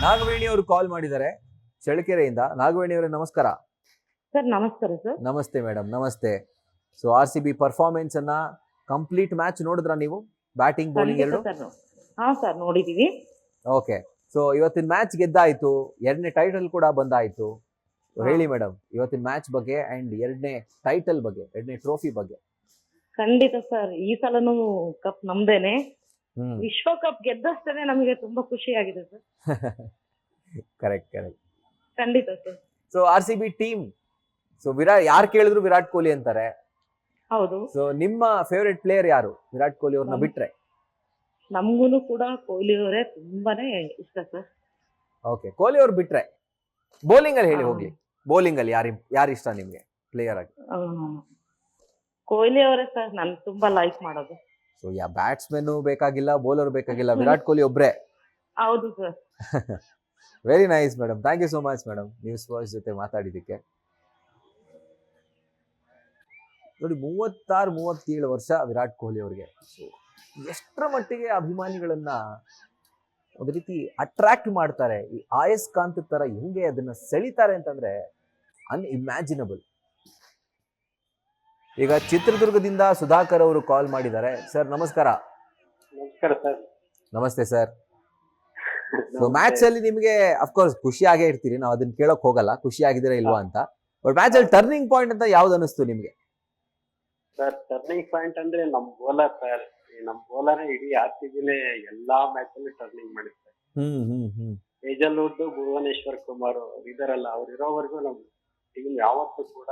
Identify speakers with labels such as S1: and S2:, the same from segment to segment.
S1: ನಾಗವೇಣಿ ಅವರು ಕಾಲ್ ಮಾಡಿದ್ದಾರೆ ಚಳ್ಳಕೆರೆಯಿಂದ. ನಾಗವೇಣಿ ಅವರೇ ನಮಸ್ಕಾರ.
S2: ಸರ್ ನಮಸ್ಕಾರ ಸರ್.
S1: ನಮಸ್ತೆ ಮೇಡಮ್, ನಮಸ್ತೆ. ಸೊ RCB ಪರ್ಫಾರ್ಮೆನ್ಸ್ ಅನ್ನ ಕಂಪ್ಲೀಟ್ ಮ್ಯಾಚ್ ನೋಡಿದ್ರಾ ನೀವು? ಬ್ಯಾಟಿಂಗ್ ಬೌಲಿಂಗ್ ಎರಡು?
S2: ಹಾ ಸರ್ ನೋಡಿದೀವಿ.
S1: ಓಕೆ, ಸೊ ಇವತ್ತಿನ ಮ್ಯಾಚ್ ಗೆದ್ದಾಯ್ತು, ಎರಡನೇ ಟೈಟಲ್ ಕೂಡ ಬಂದಾಯ್ತು. ಹೇಳಿ ಮೇಡಮ್ ಇವತ್ತಿನ ಮ್ಯಾಚ್ ಬಗ್ಗೆ ಅಂಡ್ ಎರಡನೇ ಟೈಟಲ್ ಬಗ್ಗೆ, ಎರಡನೇ ಟ್ರೋಫಿ ಬಗ್ಗೆ.
S2: ಖಂಡಿತ ಸರ್, ಈ ಸಲನೂ ಕಪ್ ನಮ್ದೇನೆ. ವಿಶ್ವಕಪ್ ಗೆದ್ದಷ್ಟೇ ನಮಗೆ ತುಂಬಾ ಖುಷಿ ಆಗಿದೆ ಸರ್.
S1: Correct correct.
S2: ಖಂಡಿತ sir.
S1: So RCB team, so Virat, ಯಾರು ಕೇಳಿದ್ರು ವಿರಾಟ್ ಕೊಹ್ಲಿ ಅಂತಾರೆ.
S2: ಹೌದು.
S1: ಸೊ ನಿಮ್ಮ ಫೇವರೇಟ್ ಪ್ಲೇಯರ್ ಯಾರು ವಿರಾಟ್ ಕೊಹ್ಲಿ ಅವ್ರನ್ನ ಬಿಟ್ರೆ?
S2: ನಮ್ಗೂನು ಕೂಡ ಕೊಹ್ಲಿ ಅವರೇ ತುಂಬಾನೇ ಇಷ್ಟ ಸರ್.
S1: ಓಕೆ, ಕೊಹ್ಲಿ ಅವ್ರು ಬಿಟ್ರೆ ಬೌಲಿಂಗ್ ಅಲ್ಲಿ ಹೇಳಿ ಹೋಗ್ಲಿ. ಬೌಲಿಂಗ್ ಅಲ್ಲಿ ಯಾರು ಇಷ್ಟ ನಿಮ್ಗೆ ಪ್ಲೇಯರ್ ಆಗಿ?
S2: ಕೊಹ್ಲಿ ಅವರೇ ಸರ್, ನನ್ ತುಂಬಾ ಲೈಕ್ ಮಾಡೋದು.
S1: ಸೊ ಬ್ಯಾಟ್ಸ್ಮನ್ ಬೇಕಾಗಿಲ್ಲ, ಬೌಲರ್ ಬೇಕಾಗಿಲ್ಲ, ವಿರಾಟ್ ಕೊಹ್ಲಿ ಒಬ್ರೆ.
S2: ಹೌದು sir.
S1: Very nice madam, thank you so much madam news voice ಜೊತೆ ಮಾತಾಡಿದ್ದಕ್ಕೆ. ನೋಡಿ, 36-37 ವರ್ಷ ವಿರಾಟ್ ಕೊಹ್ಲಿ ಅವ್ರಿಗೆ. ಸೊ ಎಷ್ಟರ ಮಟ್ಟಿಗೆ ಅಭಿಮಾನಿಗಳನ್ನ ಒಂದು ರೀತಿ ಅಟ್ರಾಕ್ಟ್ ಮಾಡ್ತಾರೆ, ಈ ಆಯಸ್ಕಾಂತ ತರ ಹೆಂಗೆ ಅದನ್ನ ಸೆಳಿತಾರೆ ಅಂತಂದ್ರೆ ಅನ್ಇಮ್ಯಾಜಿನಬಲ್. ಈಗ ಚಿತ್ರದುರ್ಗದಿಂದ ಸುಧಾಕರ್ ಅವರು ಕಾಲ್ ಮಾಡಿದ್ದಾರೆ. ಸರ್ ನಮಸ್ಕಾರ.
S3: ನಮಸ್ಕಾರ ಸರ್.
S1: ನಮಸ್ತೆ ಸರ್. ಸೊ ಮ್ಯಾಚ್ ಅಲ್ಲಿ ನಿಮ್ಗೆ ಅಫ್ಕೋರ್ಸ್ ಖುಷಿ ಆಗೇ ಇರ್ತೀರಿ, ನಾವು ಅದನ್ನ ಕೇಳಕ್ ಹೋಗಲ್ಲ ಖುಷಿ ಆಗಿದ್ದೀರಾ ಇಲ್ವಾ ಅಂತ. ಬಟ್ ಮ್ಯಾಚ್ ಅಲ್ಲಿ ಟರ್ನಿಂಗ್ ಪಾಯಿಂಟ್ ಅಂತ ಯಾವ್ದು ಅನಿಸ್ತು ನಿಮ್ಗೆ?
S3: ಸರ್ ಟರ್ನಿಂಗ್ ಪಾಯಿಂಟ್ ಅಂದ್ರೆ ನಮ್ ಬೌಲರ್ ಸರ್. ನಮ್ ಬೌಲರ್ ಇಡೀ RCBನೇ ಎಲ್ಲಾ ಮ್ಯಾಚ್ ಅಲ್ಲಿ ಟರ್ನಿಂಗ್ ಮಾಡಿರ್ತಾರೆ. ಹೇಜಲ್ವುಡ್, ಭುವನೇಶ್ವರ್ ಕುಮಾರ್ ಇದಾರಲ್ಲ, ಅವ್ರು ಇರೋವರೆಗೂ ನಮ್ ಟೀಮ್ ಯಾವತ್ತೂ ಕೂಡ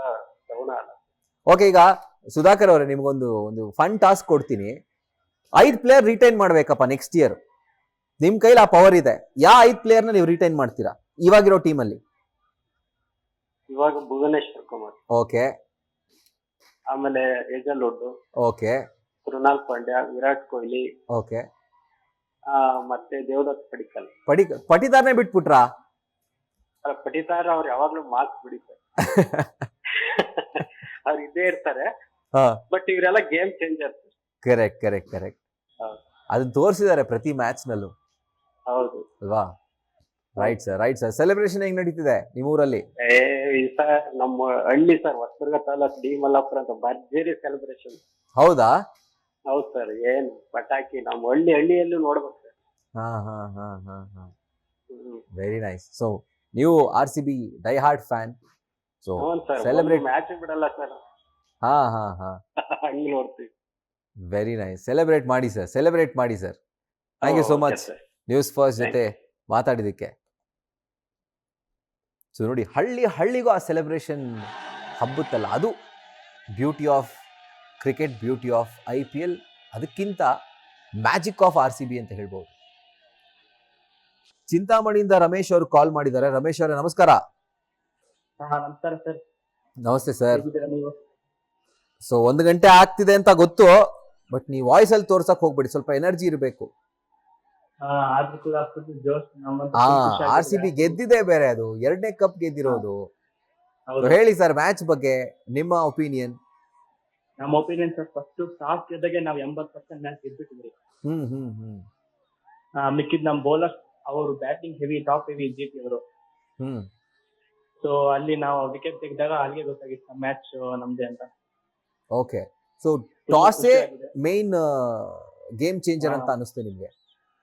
S3: ಡೌನ್ ಆಗಲ್ಲ.
S1: ಓಕೆ, ಈಗ ಸುಧಾಕರ್ ಅವರೇ ನಿಮ್ಗೊಂದು ಫನ್ ಟಾಸ್ಕ್ ಕೊಡ್ತೀನಿ. 5 ಪ್ಲೇಯರ್ ರಿಟೈನ್ ಮಾಡ್ಬೇಕಪ್ಪ ನೆಕ್ಸ್ಟ್ ಇಯರ್. ನಿಮ್ ಕೈಲಿ ಆ ಪವರ್ ಇದೆ. ಯಾವ 5 ಪ್ಲೇಯರ್ ನ ನೀವು ರಿಟೈನ್ ಮಾಡ್ತೀರಾ ಇವಾಗಿರೋ ಟೀಮ್ ಅಲ್ಲಿ?
S3: ಇವಾಗ ಭುವನೇಶ್ವರ್ ಕುಮಾರ್,
S1: ಓಕೆ,
S3: ಆಮೇಲೆ ಹೇಜಲ್ವುಡ್,
S1: ಓಕೆ,
S3: ಕೃಣಾಲ್ ಪಾಂಡ್ಯ, ವಿರಾಟ್ ಕೊಹ್ಲಿ,
S1: ಓಕೆ,
S3: ಮತ್ತೆ ದೇವದತ್ ಪಡಿಕ್ಕಲ್.
S1: ಪಟಿದಾರ್ನೇ ಬಿಟ್ಬಿಟ್ರಾ?
S3: ಪಟಿದಾರ್ ಅವ್ರು ಯಾವಾಗ್ಲೂ ಮಾರ್ಕ್ಸ್ ಬಿಡಿತಾರೆ. ಅವ್ರು ಇದ್ದೇ ಇರ್ತಾರೆ, ಬಟ್ ಇವರೆಲ್ಲ game changer.
S1: Correct correct correct. ಅದನ್ನ ತೋರಿಸಿದ್ದಾರೆ ಪ್ರತಿ ಮ್ಯಾಚ್ ನಲ್ಲೂ.
S3: ಹೌದು
S1: ಅಲ್ವಾ? Right sir, right sir. Celebration ಹೆಂಗ್ ನಡೀತಿದೆ ನಿಮ್ಮೂರಲ್ಲಿ?
S3: ಸರ್ ನಮ್ಮ ಹಳ್ಳಿ ಸರ್, ಹೊಸದುರ್ಗ ತಾಲೂಕ್ ಡಿ ಮಲ್ಲಾಪುರ ಅಂತ ಭರ್ಜರಿ ಸೆಲೆಬ್ರೇಷನ್.
S1: ಹೌದಾ?
S3: ಹೌದು ಸರ್. ಏನ್ ಪಟಾಕಿ ನಮ್ಮ ಹಳ್ಳಿಯಲ್ಲೂ ನೋಡ್ಬೇಕು ಸರ್.
S1: Very nice. ಸೊ ನೀವು RCB die hard fan. So
S3: celebrate match ಬಿಡಲ್ಲ ಸರ್. ಹಂಗ್ ನೋಡ್ತೀವಿ.
S1: Very nice. ಸೆಲೆಬ್ರೇಟ್ ಮಾಡಿ ಸರ್, ಸೆಲೆಬ್ರೇಟ್ ಮಾಡಿ sir. Thank you so much news first ಜೊತೆ ಮಾತಾಡಿದಕ್ಕೆ. ಸೊ ನೋಡಿ, ಹಳ್ಳಿಗೂ ಆ ಸೆಲೆಬ್ರೇಷನ್ ಹಬ್ಬುತ್ತಲ್ಲ, ಅದು beauty of cricket, beauty of IPL, ಅದಕ್ಕಿಂತ ಮ್ಯಾಜಿಕ್ ಆಫ್ RCB ಅಂತ ಹೇಳ್ಬೋದು. ಚಿಂತಾಮಣಿಯಿಂದ ರಮೇಶ್ ಅವರು ಕಾಲ್ ಮಾಡಿದ್ದಾರೆ. ರಮೇಶ್ ಅವರೇ ನಮಸ್ಕಾರ.
S3: ನಮಸ್ಕಾರ ಸರ್.
S1: ನಮಸ್ತೆ ಸರ್. ಸೊ 1 ಗಂಟೆ ಆಗ್ತಿದೆ ಅಂತ ಗೊತ್ತು, ಬಟ್ ನೀವು ವಾಯ್ಸ್ ಅಲ್ಲಿ ತೋರ್ಸಕ್ ಹೋಗ್ಬೇಡಿ, ಸ್ವಲ್ಪ ಎನರ್ಜಿ ಇರಬೇಕು. RCB ಗೆದ್ದಿದೆ ಬೇರೆ, ಅದು 2ನೇ ಕಪ್ ಗೆದ್ದಿರೋದು. ಹೇಳಿ ಸರ್ ಮ್ಯಾಚ್ ಬಗ್ಗೆ ನಿಮ್ಮ ಒಪಿನಿಯನ್.
S4: ನಮ್ಮ ಒಪಿನಿಯನ್ ಸರ್, ಫಸ್ಟ್ ಟಾಸ್ ಗೆದ್ದಾಗೆ ನಾವು 80% ಮ್ಯಾಚ್ ಗೆದ್ಬಿಟ್ಟಿದ್ರಿ. ಮಿಕ್ಕಿದ್ ನಮ್ ಬೌಲರ್ ಅವರು batting heavy, top heavy GT ಅವರು. ಸೊ ಅಲ್ಲಿ ನಾವು ವಿಕೆಟ್ ತೆಗೆದಾಗ ಅಲ್ಲಿಗೆ ಗೊತ್ತಾಗಿತ್ತು ಮ್ಯಾಚ್ ನಮ್ದೇ ಅಂತ.
S1: ಓಕೆ, ಸೊ ಟಾಸೇ ಮೇನ್ ಗೇಮ್ ಚೇಂಜರ್ ಅಂತ ಅನಿಸ್ತು ನಿಮ್ಗೆ?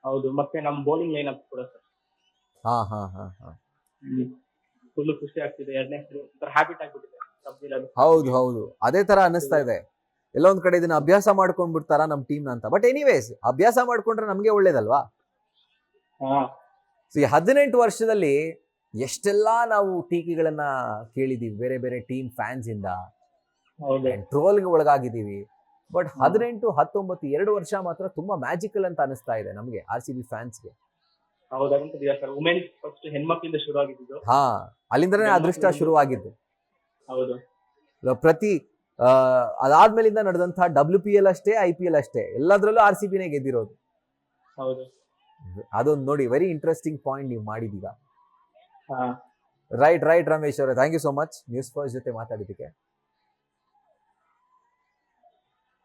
S4: ಹೌದು, ಮತ್ತೆ ನಮ್ ಬೌಲಿಂಗ್ ಲೈನ್ ಅಪ್ ಕೂಡ ಸರ್. ಫುಲ್ ಖುಷಿ ಆಗ್ತಿದೆ. 2ನೇ ಹ್ಯಾಬಿಟ್ ಆಗ್ಬಿಟ್ಟಿದೆ.
S1: ಹೌದು ಹೌದು, ಅದೇ ತರ ಅನಿಸ್ತಾ ಇದೆ. ಎಲ್ಲೊಂದ್ ಕಡೆ ಇದನ್ನ ಅಭ್ಯಾಸ ಮಾಡ್ಕೊಂಡ್ ಬಿಡ್ತಾರ ನಮ್ ಟೀಮ್ ಅಂತ. ಬಟ್ ಎನಿವೇಸ್, ಅಭ್ಯಾಸ ಮಾಡ್ಕೊಂಡ್ರೆ ನಮ್ಗೆ ಒಳ್ಳೇದಲ್ವಾ? ಸೊ ಈ 18 ವರ್ಷದಲ್ಲಿ ಎಷ್ಟೆಲ್ಲಾ ನಾವು ಟೀಕೆಗಳನ್ನ ಕೇಳಿದೀವಿ ಬೇರೆ ಬೇರೆ ಟೀಮ್ ಫ್ಯಾನ್ಸ್ ಇಂದ, ಟ್ರೋಲ್ಗೆ ಒಳಗಾಗಿದ್ದೀವಿ. ಬಟ್ 18, 19, 2 ವರ್ಷ ಮಾತ್ರ ತುಂಬಾ ಮ್ಯಾಜಿಕಲ್ ಅಂತ ಅನಿಸ್ತಾ ಇದೆ ನಮ್ಗೆ RCB ಫ್ಯಾನ್ಸ್ಗೆ.
S4: ಹೆಣ್ಮಕ್ಳಿಂದ ಶುರು ಆಗಿದ್ದು.
S1: ಅಲ್ಲಿಂದನೇ ಅದೃಷ್ಟ ಶುರುವಾಗಿದ್ದು.
S4: ಹೌದು.
S1: ಪ್ರತಿ ಅದಾದ್ಮೇಲಿಂದ ನಡೆದಂತಹ WPL ಅಷ್ಟೇ, IPL ಅಷ್ಟೇ, ಎಲ್ಲದ್ರಲ್ಲೂ RCBನೇ ಗೆದ್ದಿರೋದು.
S4: ಹೌದು,
S1: ಅದೊಂದು ನೋಡಿ, ವೆರಿ ಇಂಟ್ರೆಸ್ಟಿಂಗ್ ಪಾಯಿಂಟ್ ನೀವು ಮಾಡಿದೀಗ. ರೈಟ್ ರಮೇಶ್ ಅವರೇ, thank you so much news first ಜೊತೆ ಮಾತಾಡಿದ್ದಕ್ಕೆ.